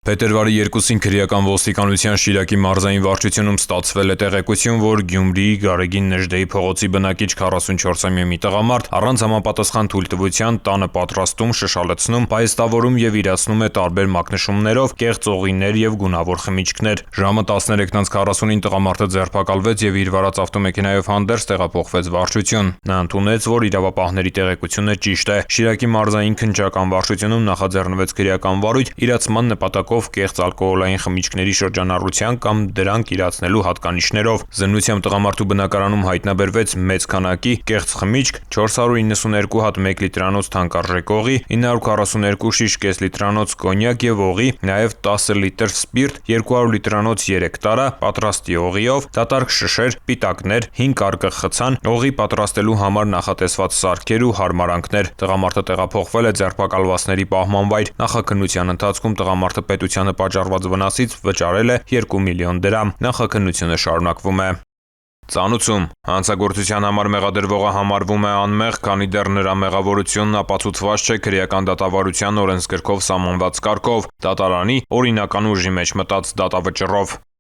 Փետրվարի 2-ին քրեական ոստիկանության Շիրակի մարզային վարչությունում ստացվել է տեղեկություն, որ Գյումրիի Գարեգին Նժդեի փողոցի բնակիչ 44-ամյա մի տղամարդ առանց համապատասխան թույլտվության տանը պատրաստում, շշալցնում, պայստավորում եւ իրացնում է տարբեր մակնշումներով կեղծ օղիներ եւ գունավոր խմիչքներ։ Ժամը 13:40-ին տղամարդը ձերբակալվեց եւ իր վարած ավտոմեքենայով հանդերձ տեղափոխվեց վարչություն։ Նա ընդունեց, որ իրավապահների տեղեկությունը ճիշտ է։ Շիրակի մարզային քննչական վարչությունում նախաձեռնվեց քրեական վարույթ իրացման նպատակով կեղծ ալկոհոլային խմիչքների շրջանառության կամ դրանք իրացնելու հատկանիշներով։ Զննությամբ տղամարդու բնակարանում հայտնաբերվեց մեծ քանակի կեղծ խմիչք, 492 հատ 1 լիտրանոց թանկարժեք օղի, 942 շիշ կես լիտրանոց կոնյակ եւ օղի, նաեւ 10 լիտր սպիրտ, 200 լիտրանոց 3 տարա, պատրաստի օղիով, դատարկ շշեր, պիտակներ, 5 արկղ խցան, օղի պատրաստելու համար նախատեսված սարքեր ու հարմարանքներ։ Տղամարդը տեղափոխվել է ձերբակալվածների պահման վայր։ Նախաքննության ընթացքում տղամարդը պետությանը պատճառված վնասից վճարել է 2 միլիոն դրամ։ Նախաքննությունը շարունակվում է։ Ծանուցում հանցագործության համար մեղադրվողը համարվում է անմեղ, քանի դեռ նրա մեղավորությունն ապացուցված չէ քրեական դատավարության օրենսգրքով սահմանված կարգով՝ դատարանի օրինական ուժի մեջ մտած դատավճռով։